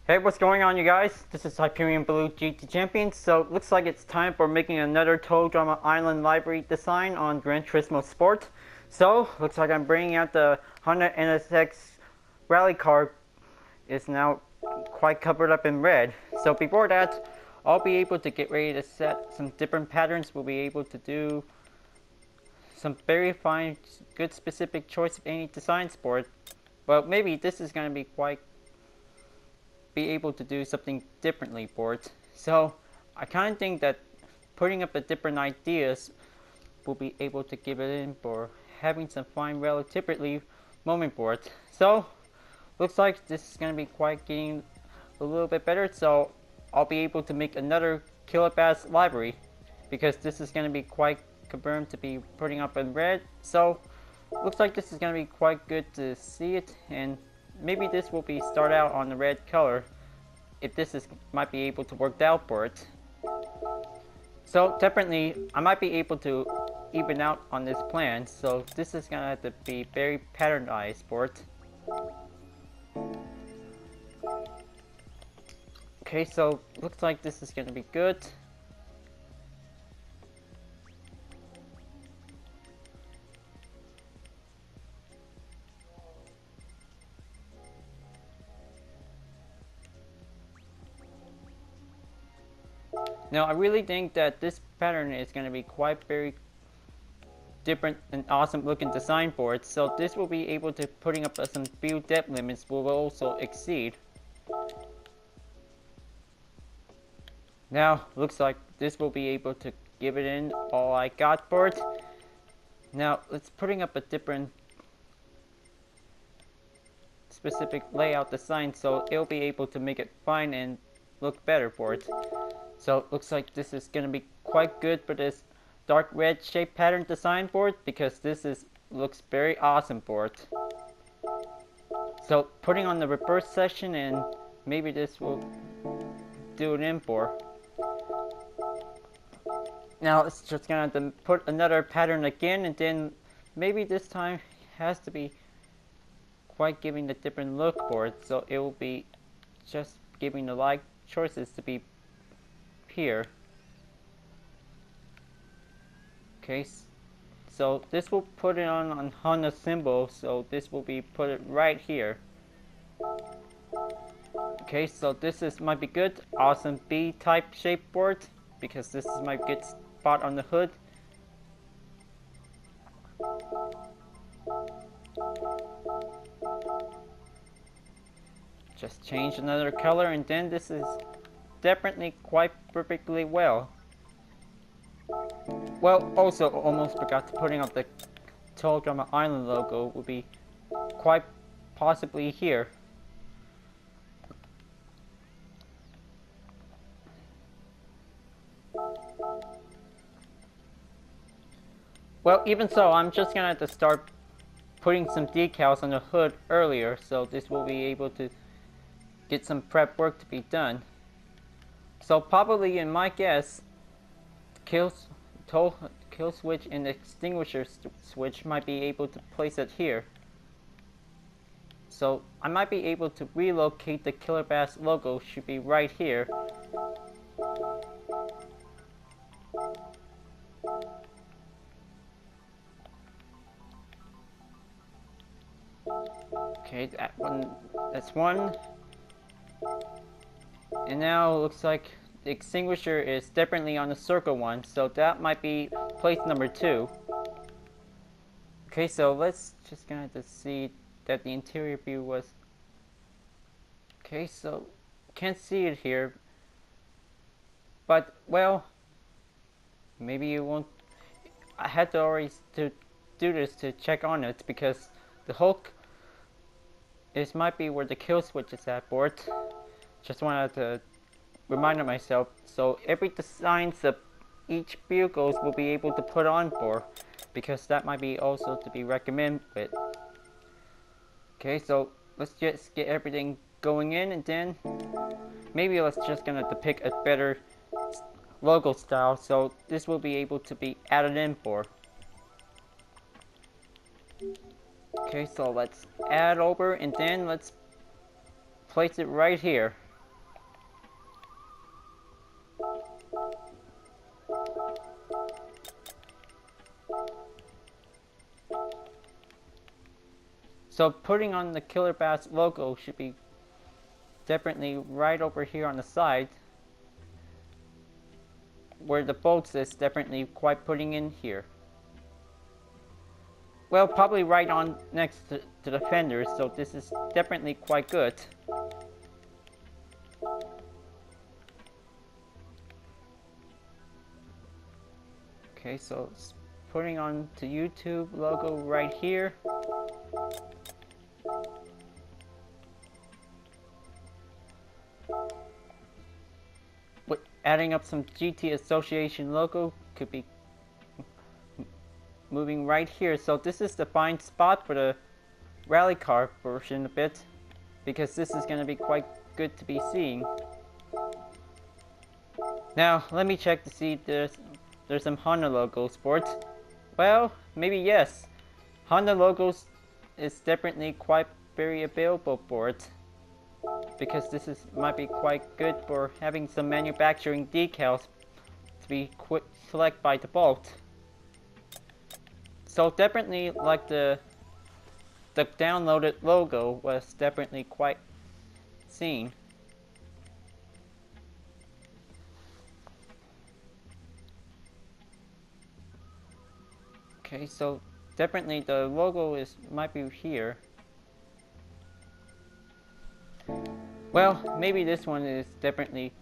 Hey, what's going on, you guys? This is Hyperion-Blue-GT Champion. So, looks like it's time for making another Toe Drama Island livery design on Gran Turismo Sport. So, looks like I'm bringing out the Honda NSX rally car. Is now quite covered up in red. So before that, I'll be able to get ready to set some different patterns. We'll be able to do some very fine, good specific choice of any design sport. But maybe this is going to be able to do something differently for it. So I kind of think that putting up the different ideas will be able to give it in for having some fine relatively moment for it. So looks like this is going to be quite getting a little bit better. So I'll be able to make another Gr.B livery because this is going to be quite confirmed to be putting up in red. So looks like this is going to be quite good to see it, and maybe this will be start out on the red color if this might be able to work out for it. So definitely I might be able to even out on this plan, so this is gonna have to be very patternized for it. Okay, so looks like this is gonna be good. Now I really think that this pattern is going to be quite very different and awesome looking design for it. So this will be able to putting up some few depth limits will also exceed. Now looks like this will be able to give it in all I got for it. Now let's putting up a different specific layout design so it'll be able to make it fine and look better for it. So looks like this is going to be quite good for this dark red shape pattern design for it because this looks very awesome for it. So putting on the reverse section, and maybe this will do it in for. Now it's just going to put another pattern again, and then maybe this time has to be quite giving a different look for it. So it will be just giving the light choices to be here. Okay, so this will put it on Honda symbol, so this will be put it right here. Okay, so this might be good. Awesome B type shape board because this is my good spot on the hood. Just change another color, and then this is definitely quite perfectly well. Well, also almost forgot to putting up the Toe Drama Island logo will be quite possibly here. Well, even so, I'm just gonna have to start putting some decals on the hood earlier, so this will be able to get some prep work to be done. So probably in my guess, kill switch and extinguisher switch might be able to place it here. So I might be able to relocate the Gr.B logo, should be right here. Okay, that's one. And now it looks like the extinguisher is definitely on the circle one, so that might be place number 2. Okay, so let's just gonna have to see that the interior view was. Okay, so can't see it here, but well, maybe you won't. I had to already do this to check on it because the Hulk might be where the kill switch is at for it. Just wanted to remind myself, so every designs of each vehicles will be able to put on for, because that might be also to be recommended. Okay, so let's just get everything going in, and then maybe let's just gonna have to pick a better logo style, so this will be able to be added in for. Okay, so let's add over, and then let's place it right here. So putting on the Killer Bass logo should be definitely right over here on the side, where the bolts is definitely quite putting in here. Well, probably right on next to the fenders, so this is definitely quite good. Okay, so putting on the YouTube logo right here. With adding up some GT Association logo could be moving right here. So this is the fine spot for the rally car version a bit, because this is going to be quite good to be seeing. Now let me check to see if there's some Honda logos for it. Well, maybe yes. Honda logos is definitely quite very available for it, because this might be quite good for having some manufacturing decals to be quick select by default. So definitely like the downloaded logo was definitely quite seen. Okay, so definitely the logo might be here. Well, maybe this one is definitely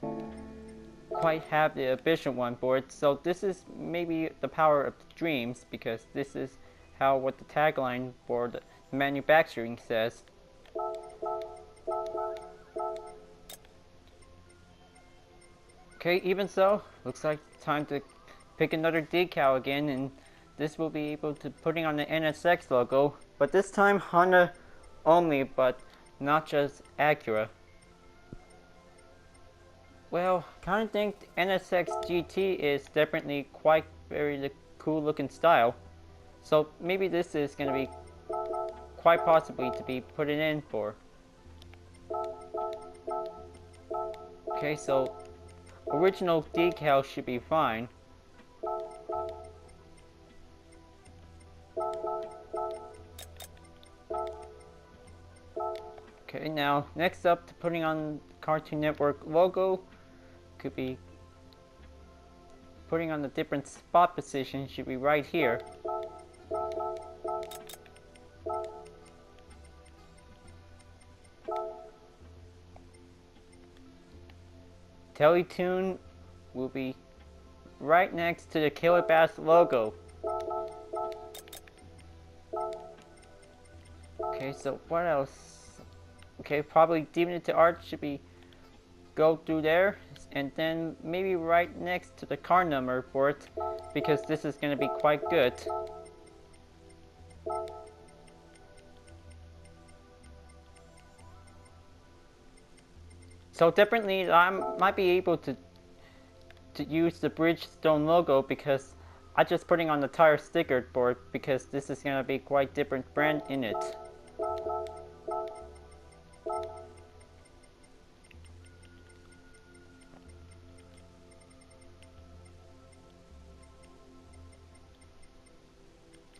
quite have the official one for it. So this is maybe the power of the dreams, because this is what the tagline for the manufacturing says. Okay, even so, looks like it's time to pick another decal again, and this will be able to putting on the NSX logo, but this time Honda only, but not just Acura. Well, kind of think the NSX GT is definitely quite very cool looking style. So maybe this is going to be quite possibly to be put it in for. Okay, so original decal should be fine. Okay, now next up to putting on Cartoon Network logo could be putting on the different spot position should be right here. Teletoon will be right next to the Killer Bass logo. Okay, so what else? Okay, probably Demon into Art should be go through there, and then maybe right next to the car number for it, because this is going to be quite good. So definitely I might be able to use the Bridgestone logo, because I just putting on the tire sticker for it, because this is going to be quite different brand in it.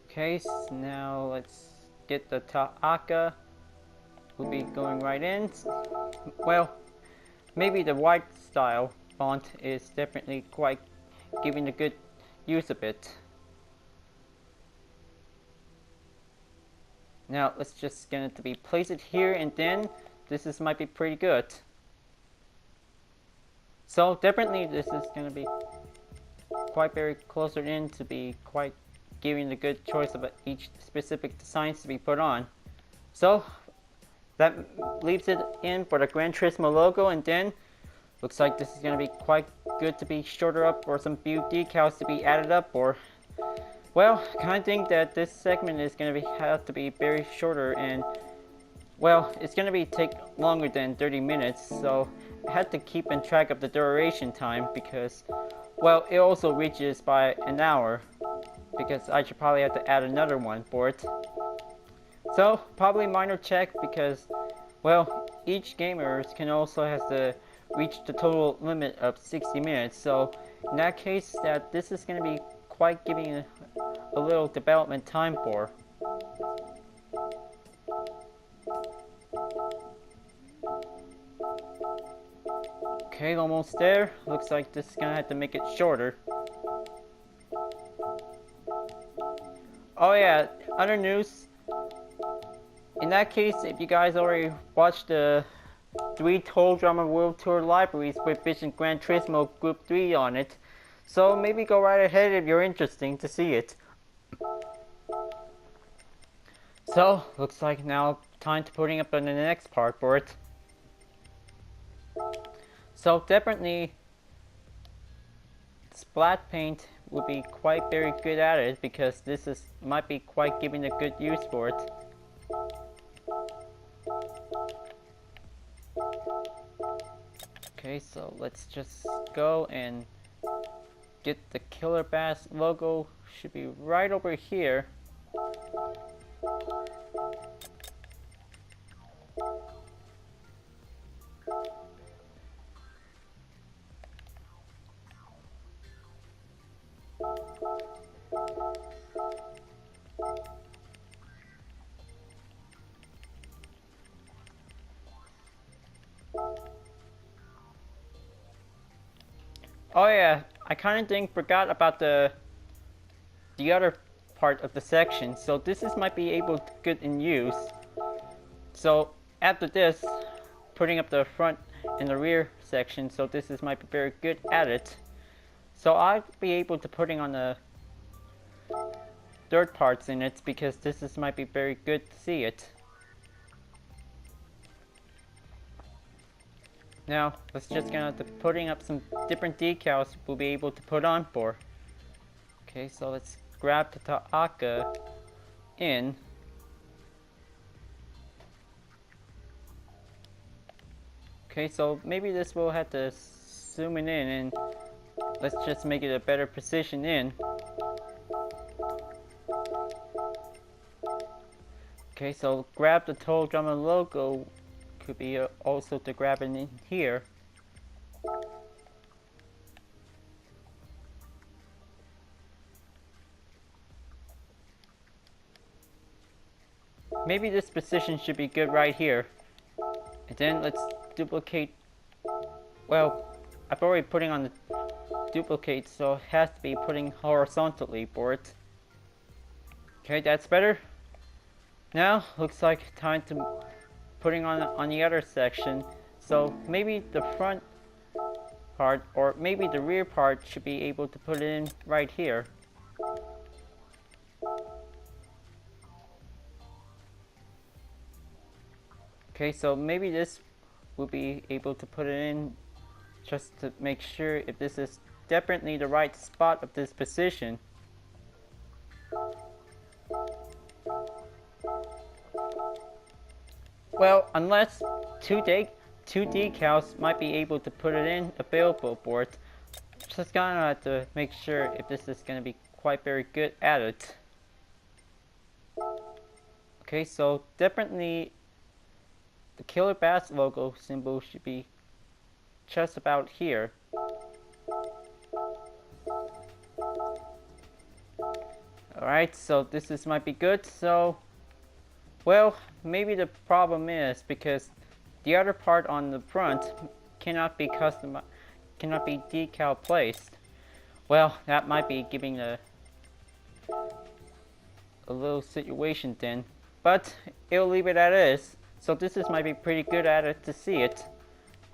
Okay, so now let's get the Ta'aka. We'll be going right in. Well, maybe the white style font is definitely quite giving a good use of it. Now let's just going to be place it here, and then this might be pretty good. So definitely this is going to be quite very closer in to be quite giving the good choice of each specific designs to be put on. So that leaves it in for the Gran Turismo logo, and then looks like this is going to be quite good to be shorter up, or some few decals to be added up, or well, kind of think that this segment is going to have to be very shorter, and well, it's going to be take longer than 30 minutes, so I had to keep in track of the duration time, because well, it also reaches by an hour, because I should probably have to add another one for it. So probably minor check, because well, each gamer can also has to reach the total limit of 60 minutes. So in that case, that this is going to be quite giving a little development time for. Okay, almost there. Looks like this is gonna have to make it shorter. Oh yeah, other news. In that case, if you guys already watched the 3 Toll Drama World Tour libraries with Vision Gran Turismo Gr.B on it, so maybe go right ahead if you're interested to see it. So, looks like now time to putting up on the next part for it. So definitely, splat paint will be quite very good at it because this might be quite giving a good use for it. Okay, so let's just go and get the Killer Bass logo. Should be right over here. Oh yeah, I kind of forgot about the other part of the section. So this might be able to get in use. So after this, putting up the front and the rear section. So this might be very good at it. So I'll be able to putting on the third parts in it because this might be very good to see it. Now, let's just gonna putting up some different decals we'll be able to put on for. Okay, so let's grab the Ta'aka in. Okay, so maybe this will have to zoom it in and let's just make it a better position in. Okay, so grab the Toll Drama logo. Could be also to grab it in here. Maybe this position should be good right here. And then let's duplicate. Well, I've already putting on the duplicate, so it has to be putting horizontally for it. Okay, that's better. Now looks like time to putting on the other section. So maybe the front part or maybe the rear part should be able to put it in right here. Okay, so maybe this will be able to put it in just to make sure if this is definitely the right spot of this position. Well, unless two decals might be able to put it in available for it. Just gonna have to make sure if this is gonna be quite very good at it. Okay, so definitely the Killer Bass logo symbol should be just about here. Alright, so this might be good. So, well, maybe the problem is because the other part on the front cannot be decal placed. Well, that might be giving a little situation then, but it'll leave it as is. So this might be pretty good at it to see it.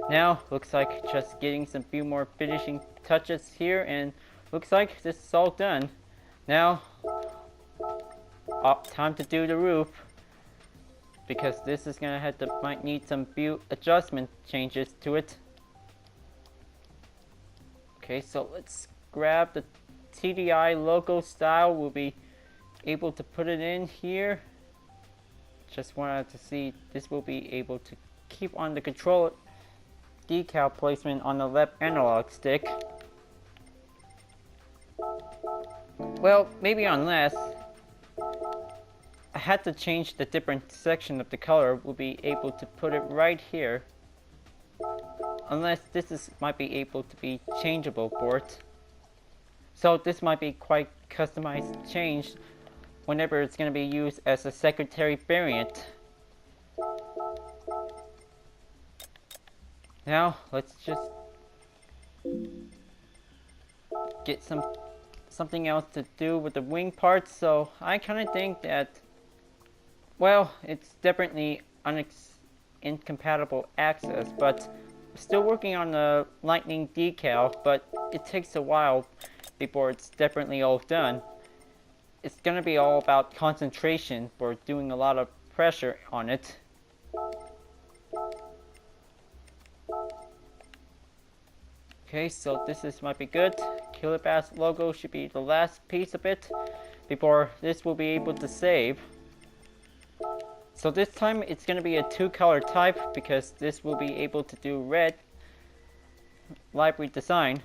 Now looks like just getting some few more finishing touches here, and looks like this is all done. Now, time to do the roof, because this is gonna might need some few adjustment changes to it. Okay, so let's grab the TDI logo style. We'll be able to put it in here. Just wanted to see this will be able to keep on the control decal placement on the left analog stick. Well, maybe unless I had to change the different section of the color, we'll be able to put it right here. Unless this might be able to be changeable for it. So this might be quite customized change whenever it's going to be used as a secondary variant. Now let's just get something else to do with the wing parts. So I kind of think that, well, it's definitely incompatible access, but still working on the lightning decal, but it takes a while before it's definitely all done. It's gonna be all about concentration for doing a lot of pressure on it. Okay, so this might be good. Gr.B logo should be the last piece of it before this will be able to save. So this time it's going to be a 2-color type because this will be able to do red livery design.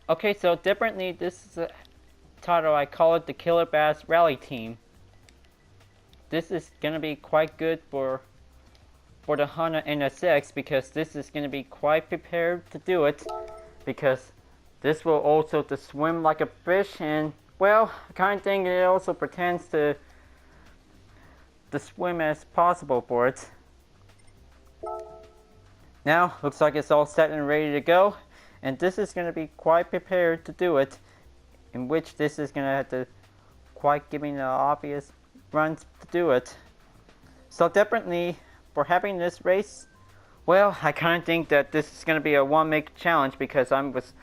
Okay, so differently, this is a title, I call it the Gr.B Rally Team. This is going to be quite good for the Honda NSX because this is going to be quite prepared to do it, because this will also to swim like a fish, and well, I kind of think it also pretends to swim as possible for it. Now, looks like it's all set and ready to go, and this is going to be quite prepared to do it, in which this is going to have to quite giving the obvious runs to do it. So definitely, for having this race, well, I kind of think that this is going to be a one-make challenge because I was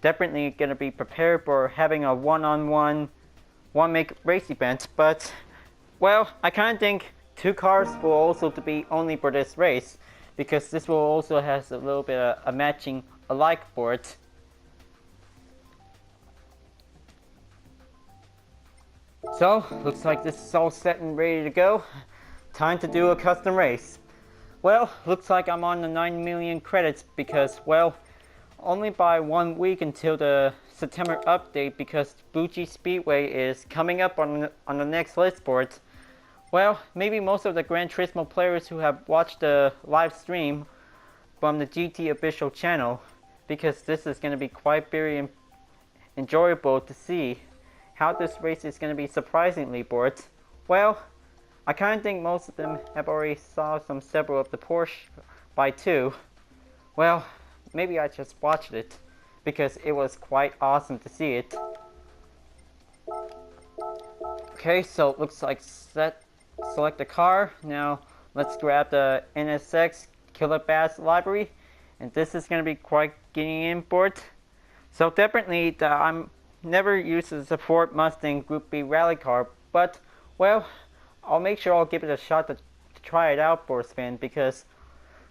definitely going to be prepared for having a one-on-one, one-make race event. But, well, I kind of think 2 cars will also to be only for this race because this will also has a little bit of a matching alike for it. So, looks like this is all set and ready to go. Time to do a custom race. Well, looks like I'm on the 9 million credits because, well, only by 1 week until the September update because Fuji Speedway is coming up on the next list for it. Well, maybe most of the Gran Turismo players who have watched the live stream from the GT official channel, because this is going to be quite very enjoyable to see how this race is going to be surprisingly for it. Well, I kind of think most of them have already saw several of the Porsche by 2. Well, maybe I just watched it because it was quite awesome to see it. Okay, so it looks like select the car. Now let's grab the NSX Gr.B library, and this is going to be quite getting in for it. So definitely, I'm never used to support Mustang Gr.B rally car, but well, I'll make sure I'll give it a shot to try it out for a spin because,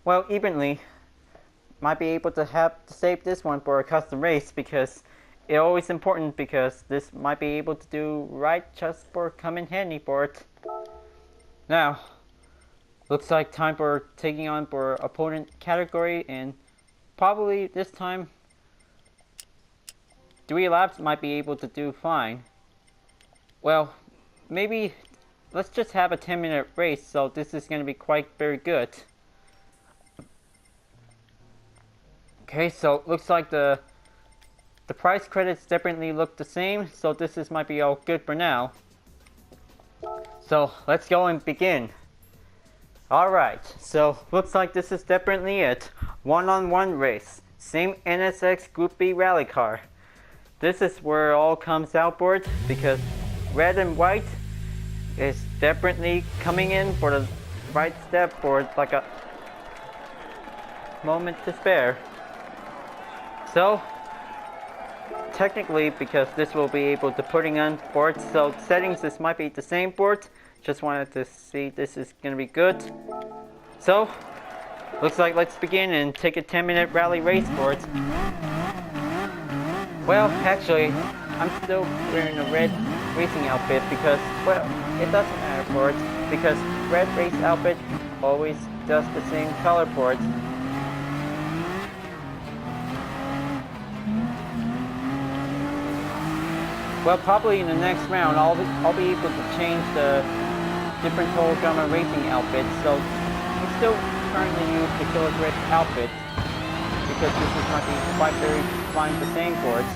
well, evenly might be able to have to save this one for a custom race because it's always important because this might be able to do right just for come in handy for it. Now, looks like time for taking on for opponent category, and probably this time 3 laps might be able to do fine. Well, maybe let's just have a 10-minute race, so this is going to be quite very good. Okay, so looks like the price credits definitely look the same, so this might be all good for now. So let's go and begin. Alright, so looks like this is definitely it. One-on-one race. Same NSX Gr.B rally car. This is where it all comes out for it because red and white is definitely coming in for the right step for like a moment to spare. So technically, because this will be able to putting on for it, so settings this might be the same for it. Just wanted to see this is gonna be good. So looks like let's begin and take a 10-minute rally race for it. Well, actually, I'm still wearing a red racing outfit because, well, it doesn't matter for it because red race outfit always does the same color for it. Well, probably in the next round, I'll be able to change the different hologram racing outfits. So I'm still currently use the Gr.B outfit because this is not quite very fine the same for it.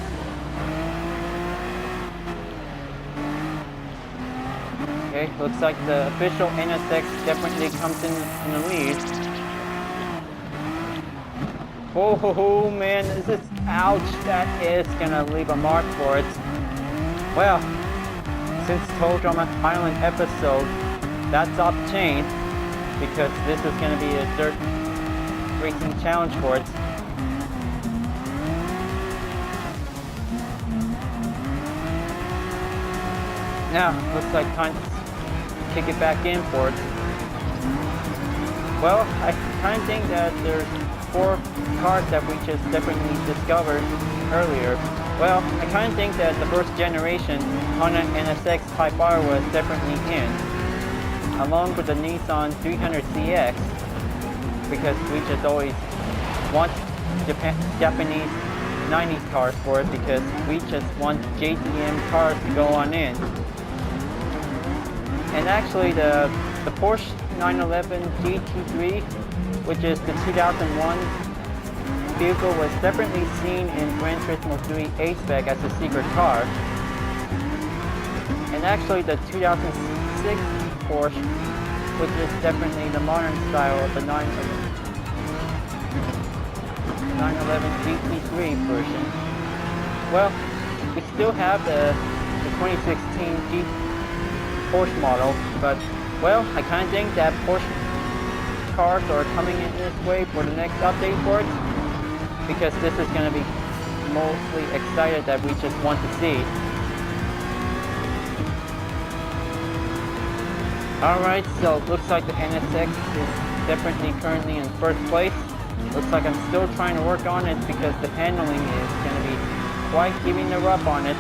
Okay, looks like the official NSX definitely comes in the lead. Oh man, this is ouch. That is gonna leave a mark for it. Well, since Total Drama Island episode, that's off chain because this is gonna be a dirt racing challenge for it. Now, looks like time to kick it back in for it. Well, I kind of think that there's 4 cars that we just definitely discovered earlier. Well, I kind of think that the first generation Honda NSX Type R was definitely in, along with the Nissan 300CX, because we just always want Japanese 90s cars for it because we just want JDM cars to go on in. And actually the Porsche 911 GT3, which is the 2001 vehicle, was definitely seen in Gran Turismo 3 HVAC as a secret car. And actually the 2006 Porsche, which is definitely the modern style of the 911 GT3 version. Well, we still have the 2016 Porsche model, but well, I kind of think that Porsche cars are coming in this way for the next update for it, because this is going to be mostly excited that we just want to see. Alright, so looks like the NSX is definitely currently in first place. Looks like I'm still trying to work on it because the handling is going to be quite giving the rough on it.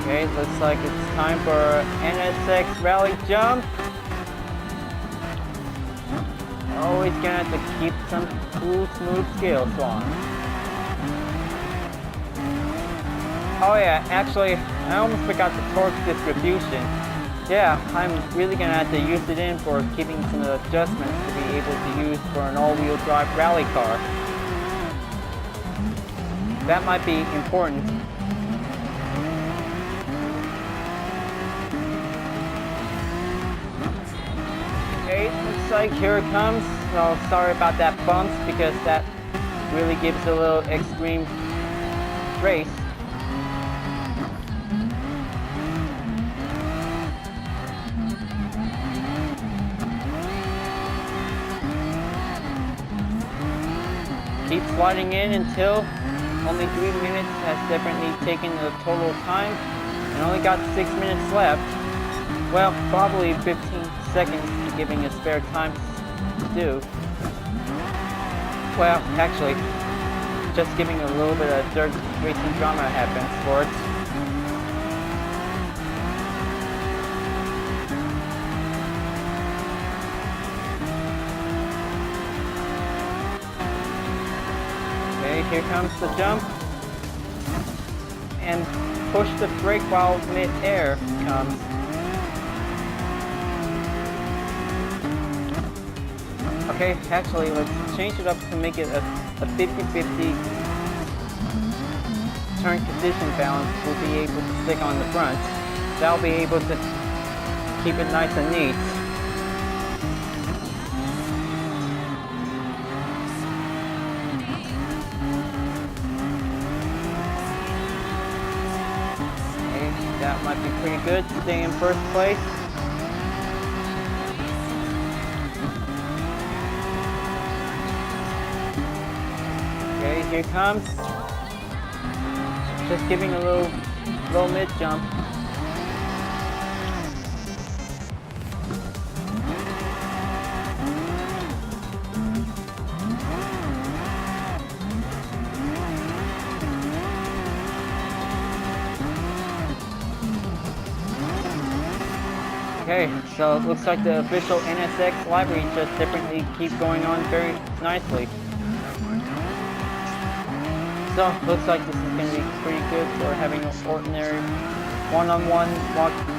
Okay, looks like it's time for NSX rally jump. Always gonna have to keep some cool, smooth skills on. Oh yeah, actually, I almost forgot the torque distribution. Yeah, I'm really gonna have to use it in for keeping some adjustments to be able to use for an all-wheel drive rally car. That might be important. Okay, looks like here it comes. So sorry about that bumps because that really gives a little extreme race. Keep sliding in until only 3 minutes has definitely taken the total time and only got 6 minutes left. Well, probably 15 seconds to giving a spare time to do. Well, actually, just giving a little bit of dirt racing drama happens for it. Okay, here comes the jump. And push the brake while mid-air comes. Okay, actually, let's change it up to make it a 50-50 turn condition balance. We'll be able to stick on the front. That'll be able to keep it nice and neat. Okay, that might be pretty good to stay in first place. Okay, here it comes. Just giving a low mid jump. Okay, so it looks like the official NSX livery just differently keep going on very nicely. So, looks like this is going to be pretty good for having an ordinary one-on-one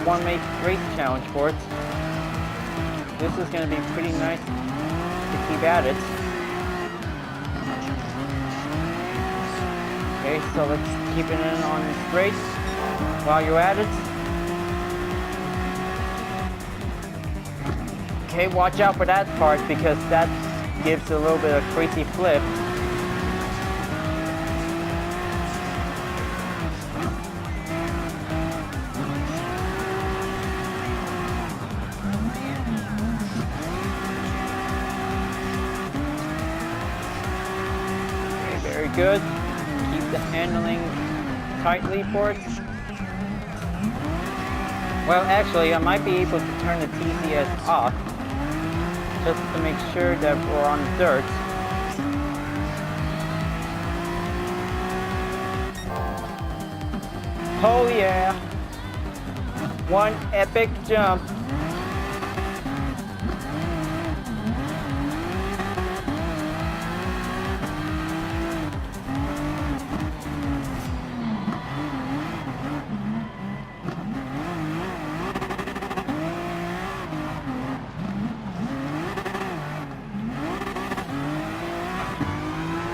one-make race challenge for it. This is going to be pretty nice to keep at it. Okay, so let's keep it in on the straight while you're at it. Okay, watch out for that part because that gives a little bit of crazy flip. Okay, very good. Keep the handling tightly for it. Well, actually, I might be able to turn the TCS off just to make sure that we're on dirt. Oh yeah! One epic jump.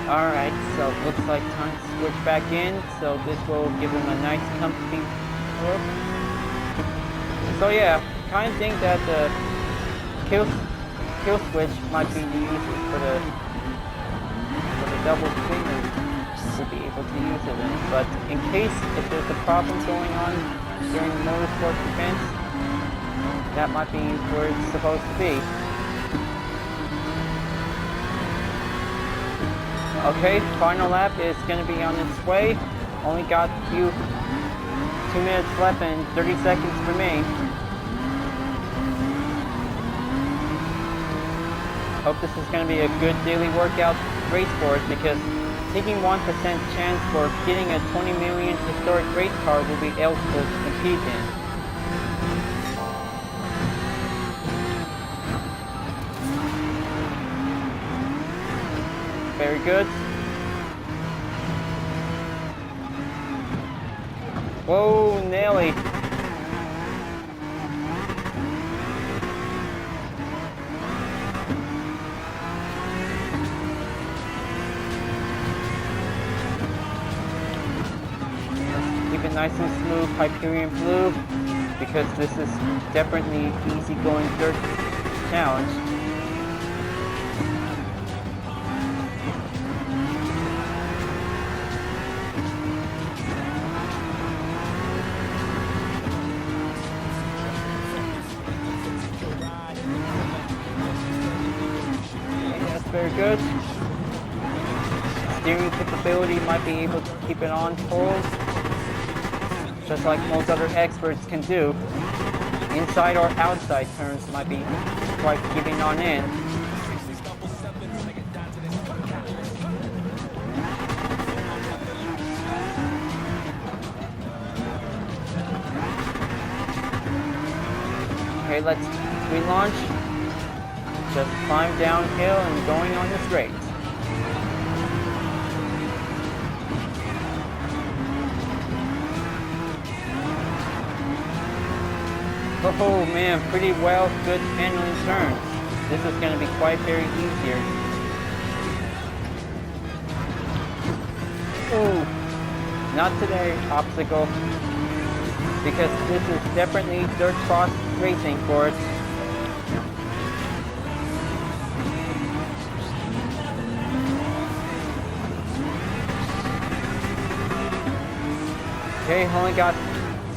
Alright, so it looks like time to switch back in, so this will give him a nice comfy look. So yeah, kind of think that the kill switch might be used for the double swinger to be able to use it in. But in case if there's a problem going on during the motorsport events, that might be where it's supposed to be. Okay, final lap is going to be on its way. Only got a few 2 minutes left and 30 seconds remain. Hope this is going to be a good daily workout race for it because taking 1% chance for getting a 20 million historic race car will be eligible to compete in. Very good. Whoa, Nelly. Keep it nice and smooth, Hyperion Blue, because this is definitely easy going dirt challenge. Very good. Steering capability might be able to keep it on hold, just like most other experts can do. Inside or outside turns might be quite keeping on in. Okay, let's relaunch. Just climb downhill and going on the straight. Oh man, pretty well, good handling turns. This is going to be quite very easier. Ooh, not today, obstacle. Because this is definitely dirt cross racing for it. Okay, only got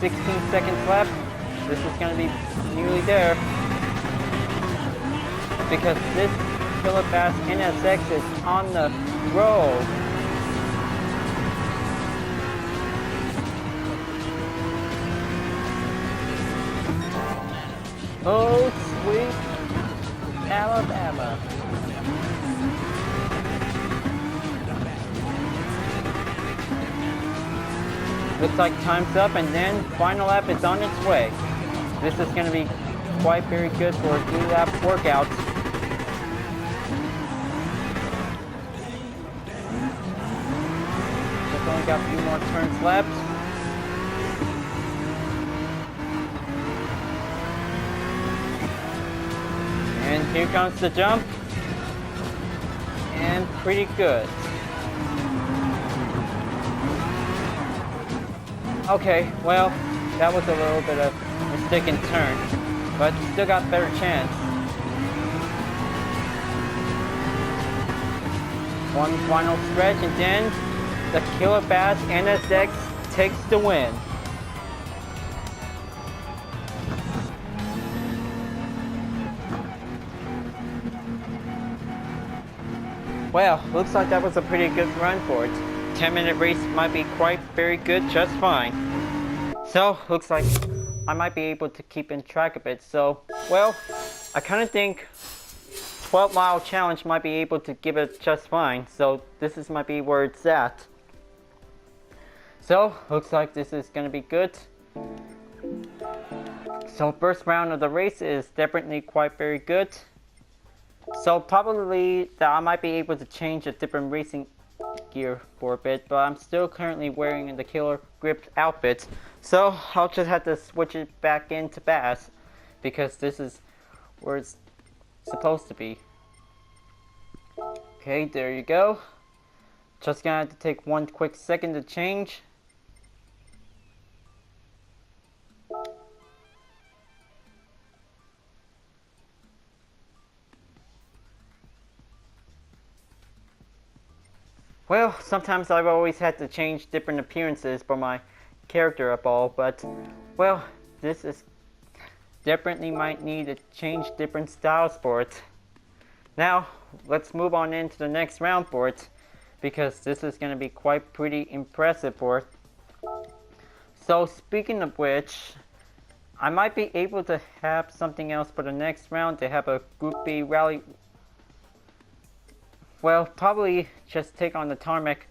16 seconds left. This is going to be nearly there. Because this Philipp's NSX is on the roll. Oh, sweet Alabama. Looks like time's up, and then final lap is on its way. This is going to be quite very good for a 3-lap workout. Just only got a few more turns left. Here comes the jump. And pretty good. Okay, well, that was a little bit of a mistaken turn, but still got better chance. One final stretch and then the Killer Bass NSX takes the win. Well, looks like that was a pretty good run for it. 10-minute race might be quite very good, just fine. So, looks like I might be able to keep in track of it. So, well, I kind of think 12-mile challenge might be able to give it just fine. So, this might be where it's at. So, looks like this is going to be good. So, first round of the race is definitely quite very good. So probably that I might be able to change a different racing gear for a bit, but I'm still currently wearing the Killer Grip outfit. So I'll just have to switch it back into Bass because this is where it's supposed to be. Okay, there you go. Just gonna have to take one quick second to change. Well, sometimes I've always had to change different appearances for my character up all, but, well, this is definitely might need to change different styles for it. Now, let's move on into the next round for it, because this is going to be quite pretty impressive for it. So, speaking of which, I might be able to have something else for the next round to have a Gr.B rally. Well, probably just take on the tarmac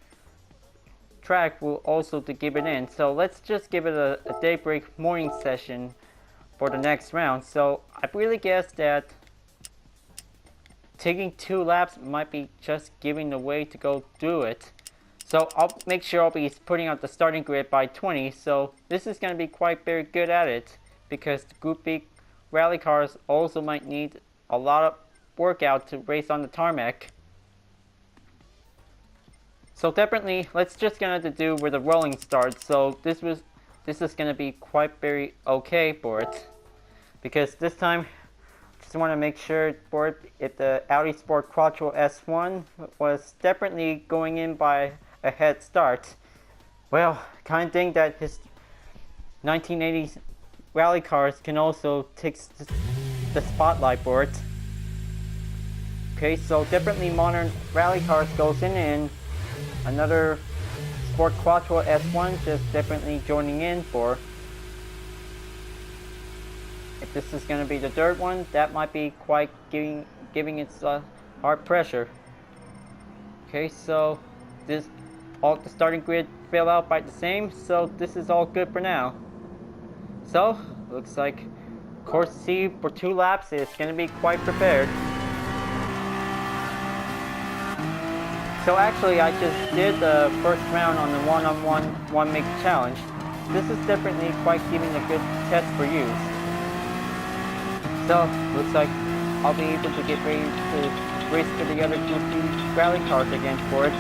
track will also to give it in. So let's just give it a daybreak morning session for the next round. So I really guess that taking 2 laps might be just giving the way to go do it. So I'll make sure I'll be putting out the starting grid by 20. So this is going to be quite very good at it because the Gr.B rally cars also might need a lot of workout to race on the tarmac. So definitely, let's just gonna have to do with the rolling start. So this is gonna be quite very okay for it, because this time, just want to make sure for it, if the Audi Sport Quattro S1 was definitely going in by a head start. Well, kind of think that his 1980s rally cars can also take the spotlight for it. Okay, so definitely modern rally cars goes in and another Sport Quattro S1 just definitely joining in for. If this is going to be the dirt one, that might be quite giving its hard pressure. Okay, so all the starting grid fill out by the same, so this is all good for now. So looks like course C for 2 laps is going to be quite prepared. So actually, I just did the first round on the one-on-one one-make challenge. This is definitely quite giving a good test for use. So, looks like I'll be able to get ready to race for the other Gr.B rally cars again for it.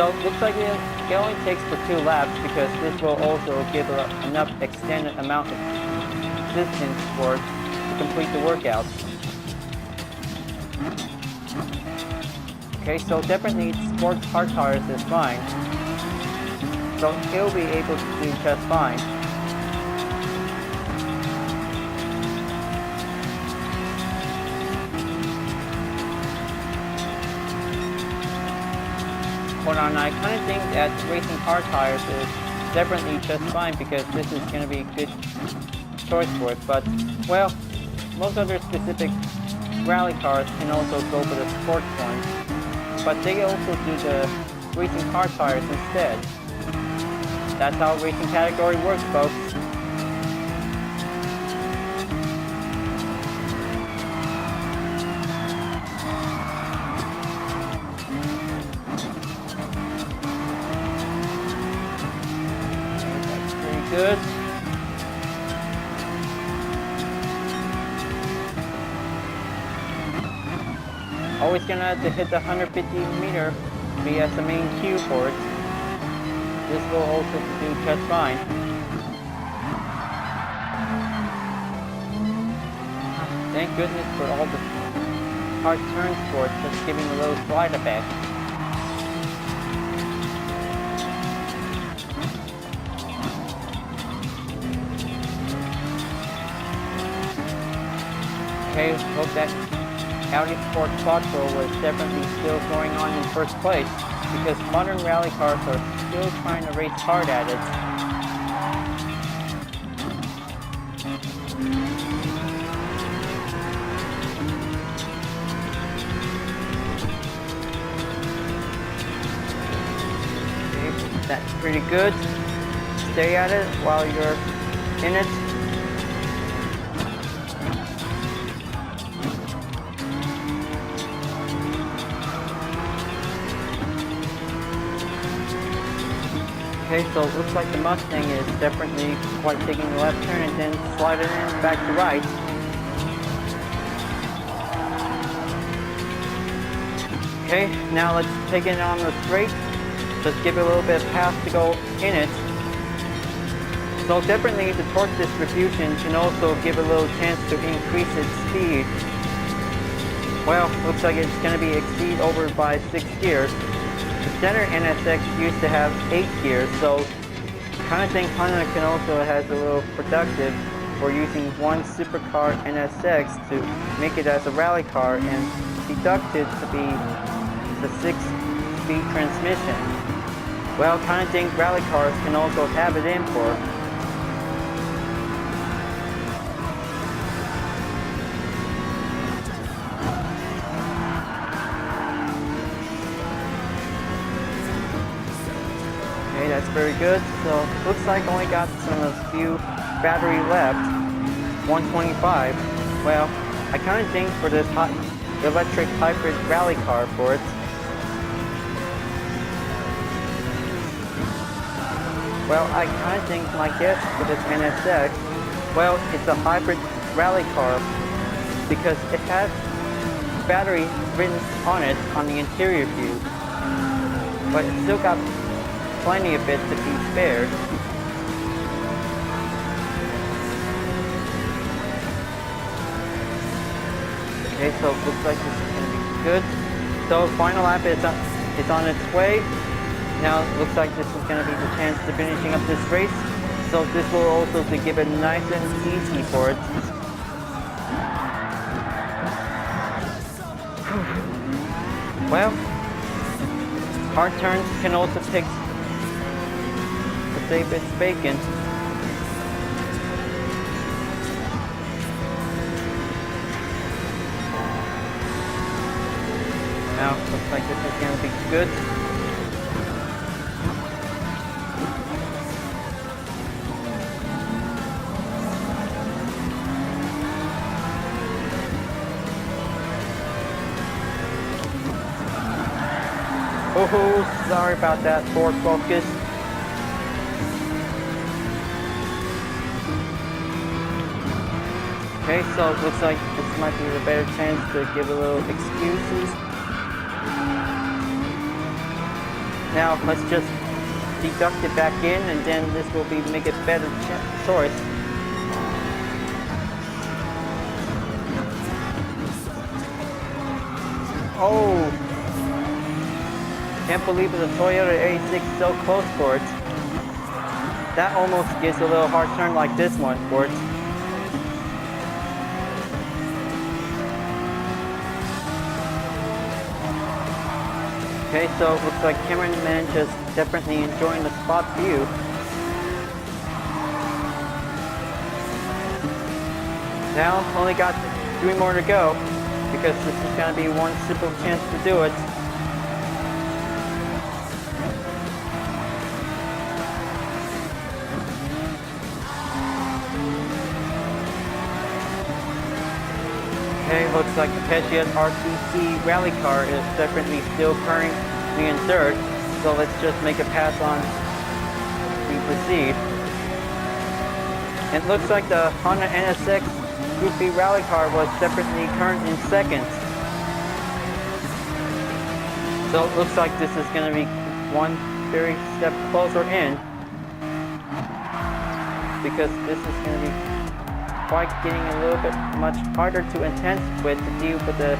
So, looks like it only takes for 2 laps because this will also give enough extended amount of distance for it to complete the workout. Okay, so definitely sports hard tires is fine. So he'll be able to do just fine. Hold on, I kind of think that racing hard tires is definitely just fine because this is going to be a good choice for it. But, well, most other specific rally cars can also go for the sports ones. But they also do the racing hard tires instead. That's how racing category works, folks. Okay, that's pretty good. Always gonna have to hit the 150-meter be as the main cue for it. This will also do just fine. Thank goodness for all the hard turns for it, just giving a little slide effect. Okay, hope that Audi Sport Quattro was definitely still going on in first place, because modern rally cars are still trying to race hard at it. Okay, that's pretty good. Stay at it while you're in it. Okay, so it looks like the Mustang is definitely quite taking the left turn and then sliding in back to right. Okay, now let's take it on the straight. Just give it a little bit of path to go in it. So definitely the torque distribution can also give a little chance to increase its speed. Well, looks like it's going to be exceed over by 6 gears. The standard NSX used to have 8 gears, so kind of think Honda can also has a little productive for using one supercar NSX to make it as a rally car and deduct it to be the 6-speed transmission. Well, kind of think rally cars can also have it in for. That's very good. So looks like only got a few battery left. 125. Well, I kind of think for this electric hybrid rally car for it. Well, I kind of think my guess for this NSX, well, it's a hybrid rally car because it has battery written on it on the interior view, but it's still got plenty of it to be spared. Okay, so it looks like this is going to be good. So final lap is on its way. Now it looks like this is going to be the chance to finishing up this race. So this will also to give it nice and easy for it. Well, hard turns can also take save its bacon. Now, looks like this is going to be good. Oh, sorry about that, Ford Focus. Okay, so it looks like this might be a better chance to give a little excuses. Now let's just deduct it back in, and then this will be make a better choice. Oh, can't believe the Toyota 86 is so close for it. That almost gives a little hard turn like this one for it. Okay, so it looks like cameraman just definitely enjoying the spot view. Now, only got 3 more to go, because this is going to be one simple chance to do it. Okay, looks like the Pesciat RTC rally car is definitely still currently in third, so let's just make a pass on to proceed. It looks like the Honda NSX Gr.B rally car was definitely current in second. So it looks like this is going to be one very step closer in, because this is going to be quite getting a little bit much harder to intense with to deal with the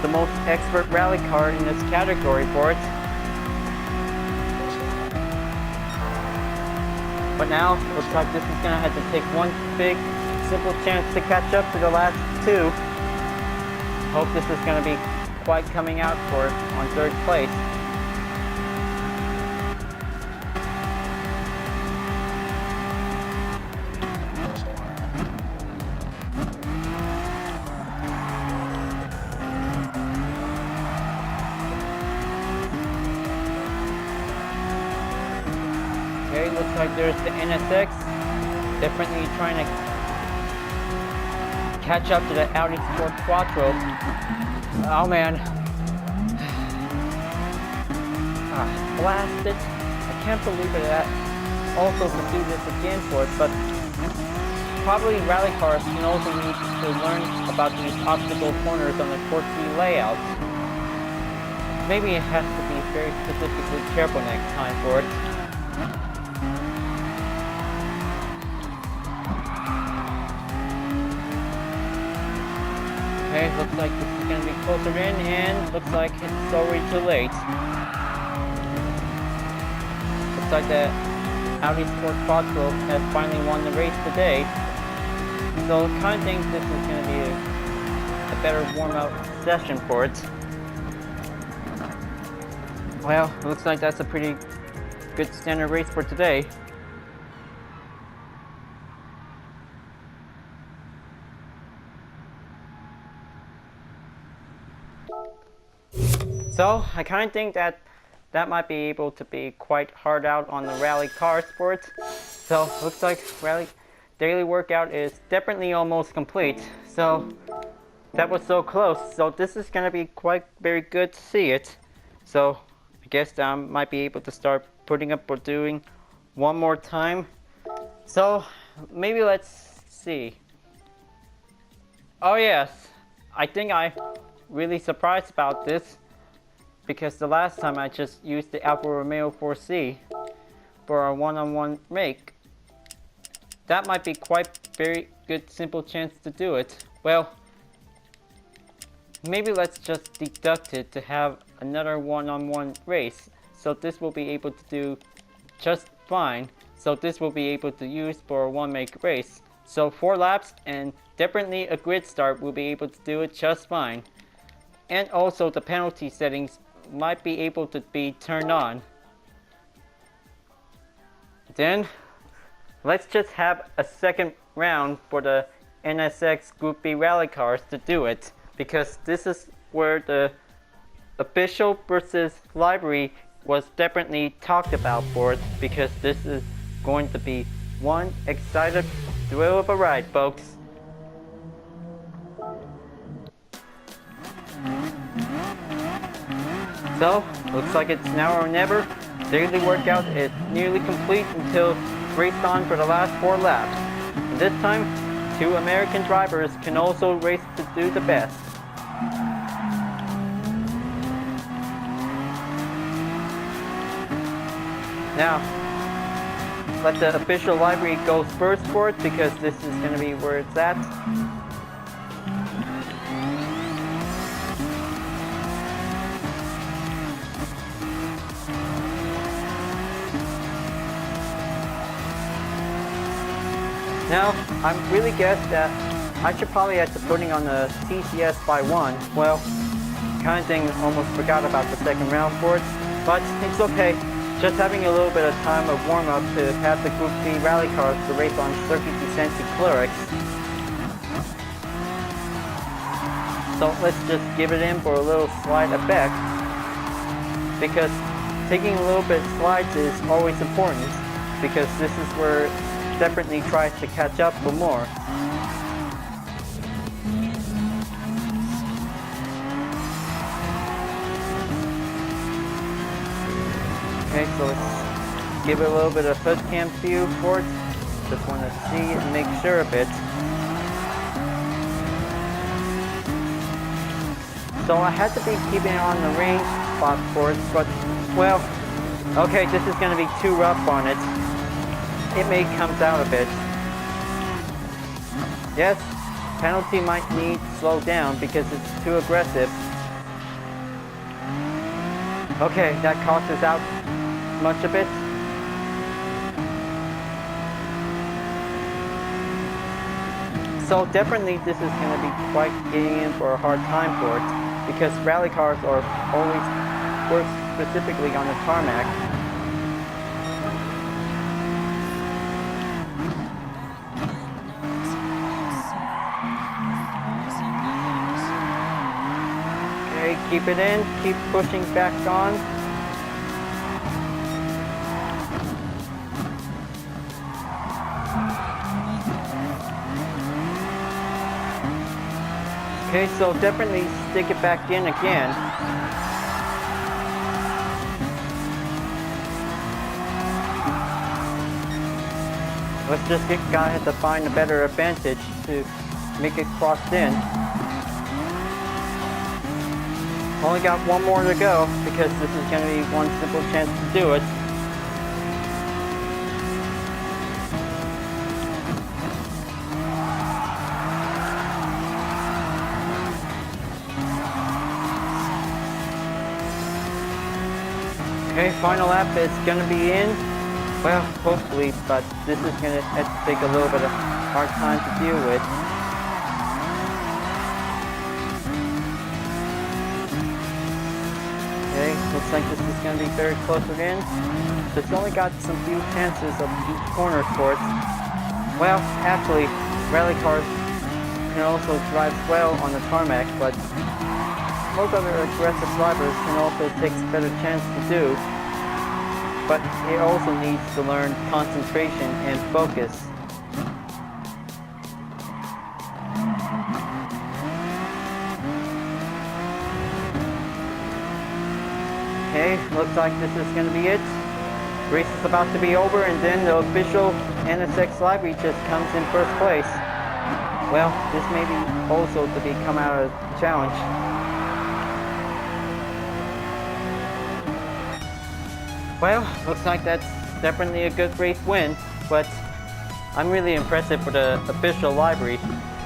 most expert rally car in this category for it. But now, looks like this is going to have to take one big, simple chance to catch up to the last two. Hope this is going to be quite coming out for it on third place. Okay, looks like there's the NSX, definitely trying to catch up to the Audi Sport Quattro. Oh man. Blasted. I can't believe it that also to do this again for it, but probably rally cars can also need to learn about these obstacle corners on the course layouts. Maybe it has to be very specifically careful next time for it. Okay, looks like this is going to be closer in, and looks like it's already too late. Looks like the Audi Sport Quattro has finally won the race today. So I kind of think this is going to be a better warm-up session for it. Well, it looks like that's a pretty good standard race for today. So I kind of think that might be able to be quite hard out on the rally car sports. So looks like rally daily workout is definitely almost complete. So that was so close. So this is going to be quite very good to see it. So I guess I might be able to start putting up or doing one more time. So maybe let's see. Oh yes, I think I'm really surprised about this, because the last time I just used the Alfa Romeo 4C for a one-on-one make. That might be quite very good simple chance to do it. Well, maybe let's just deduct it to have another one-on-one race. So this will be able to do just fine. So this will be able to use for a one-make race. So 4 laps and definitely a grid start will be able to do it just fine. And also the penalty settings might be able to be turned on. Then let's just have a second round for the NSX Gr.B rally cars to do it, because this is where the official versus livery was definitely talked about for it, because this is going to be one excited thrill of a ride, folks. So, looks like it's now or never. Daily workout is nearly complete until raced on for the last 4 laps. And this time, 2 American drivers can also race to do the best. Now, let the official livery go first for it, because this is going to be where it's at. Now, I really guess that I should probably have to putting on the TCS by 1. Well, kind of thing, almost forgot about the second round for it, but it's okay. Just having a little bit of time of warm-up to have the Gr.B rally cars to race on Circuit de Saint-Clair. So let's just give it in for a little slide effect, because taking a little bit of slides is always important, because this is where definitely tries to catch up for more. Okay, so let's give it a little bit of hood cam view for it. Just want to see and make sure of it. So I had to be keeping it on the range spot for it, but, well, okay, this is going to be too rough on it. It may comes out a bit. Yes, penalty might need to slow down because it's too aggressive. Okay, that cost us out much a bit. So definitely this is going to be quite getting in for a hard time for it, because rally cars are always work specifically on the tarmac. Okay, keep it in, keep pushing back on. Okay, so definitely stick it back in again. Let's just gotta have to find a better advantage to make it crossed in. Only got one more to go because this is gonna be one simple chance to do it. Okay, final lap is gonna be in. Well, hopefully, but this is gonna have to take a little bit of hard time to deal with. Okay, looks like this is gonna be very close in. So it's only got some few chances of each corner for it. Well, actually, rally cars can also drive well on the tarmac, but most other aggressive drivers can also take a better chance to do, but it also needs to learn concentration and focus. Okay, looks like this is going to be it. Race is about to be over, and then the official NSX Livery just comes in first place. Well, this may be also to come out of the challenge. Well, looks like that's definitely a good race win, but I'm really impressed with the official livery.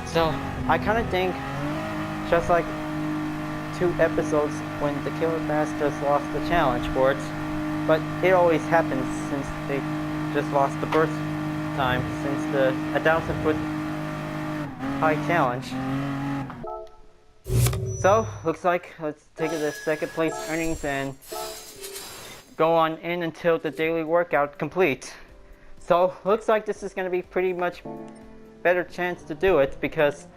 So I kind of think, just like 2 episodes when the Killer Bass just lost the challenge for it, but it always happens since they just lost the first time, since the 1,000-foot high challenge. So looks like let's take the second place earnings and go on in until the daily workout complete. So looks like this is going to be pretty much better chance to do it, because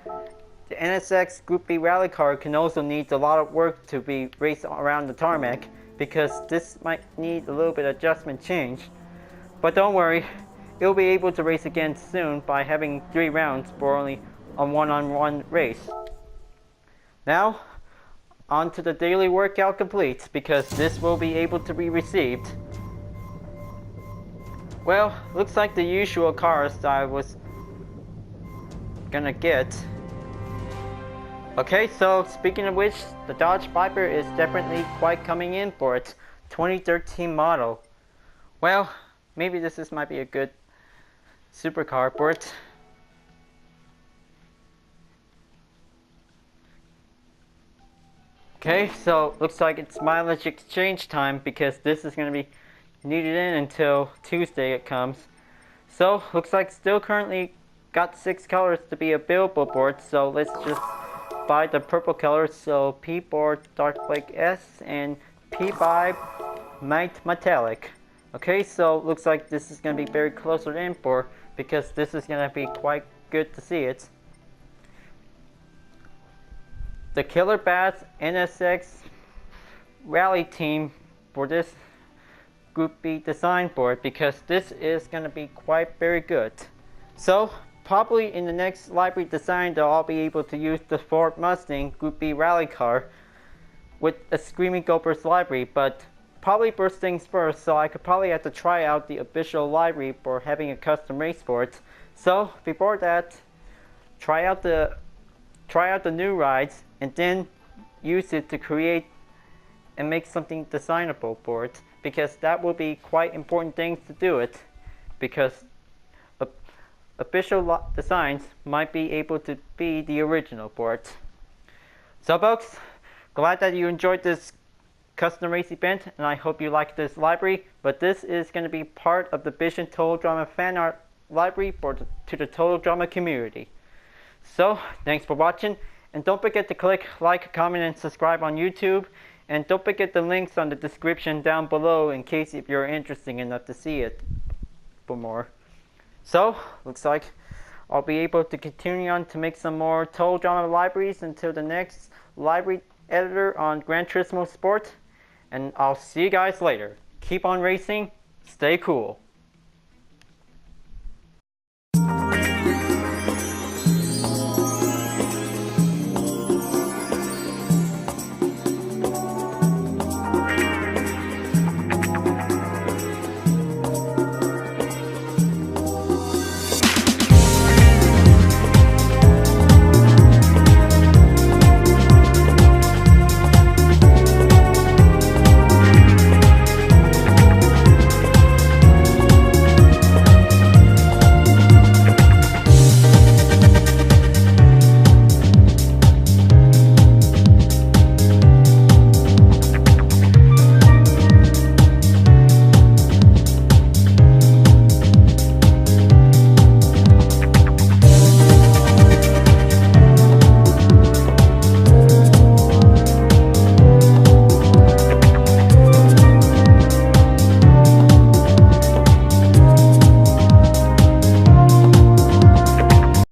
the NSX Gr.B rally car can also need a lot of work to be raced around the tarmac, because this might need a little bit of adjustment change. But don't worry, it'll be able to race again soon by having 3 rounds for only a one-on-one race. Now on to the daily workout complete, because this will be able to be received. Well, looks like the usual cars that I was gonna get. Okay, so speaking of which, the Dodge Viper is definitely quite coming in for it. 2013 model. Well, maybe might be a good supercar for it. Okay, so looks like it's mileage exchange time, because this is going to be needed in until Tuesday it comes. So looks like still currently got 6 colors to be available for it, so let's just buy the purple colors. So P4 Dark Flake S and P5 Night Metallic. Okay, so looks like this is going to be very closer in for, because this is going to be quite good to see it. The Killer Bass NSX rally team for this Gr.B design board, because this is going to be quite very good. So probably in the next livery design they'll all be able to use the Ford Mustang Gr.B rally car with a Screaming Gophers livery, but probably first things first, so I could probably have to try out the official livery for having a custom race for it. So before that, try out the new rides and then use it to create and make something designable for it, because that will be quite important things to do it, because official designs might be able to be the original for it. So folks, glad that you enjoyed this custom race event, and I hope you like this library, but this is going to be part of the Vision Total Drama fan art library to the Total Drama community. So, thanks for watching, and don't forget to click like, comment, and subscribe on YouTube, and don't forget the links on the description down below in case if you're interested enough to see it for more. So, looks like I'll be able to continue on to make some more Total Drama libraries until the next library editor on Gran Turismo Sport, and I'll see you guys later. Keep on racing, stay cool.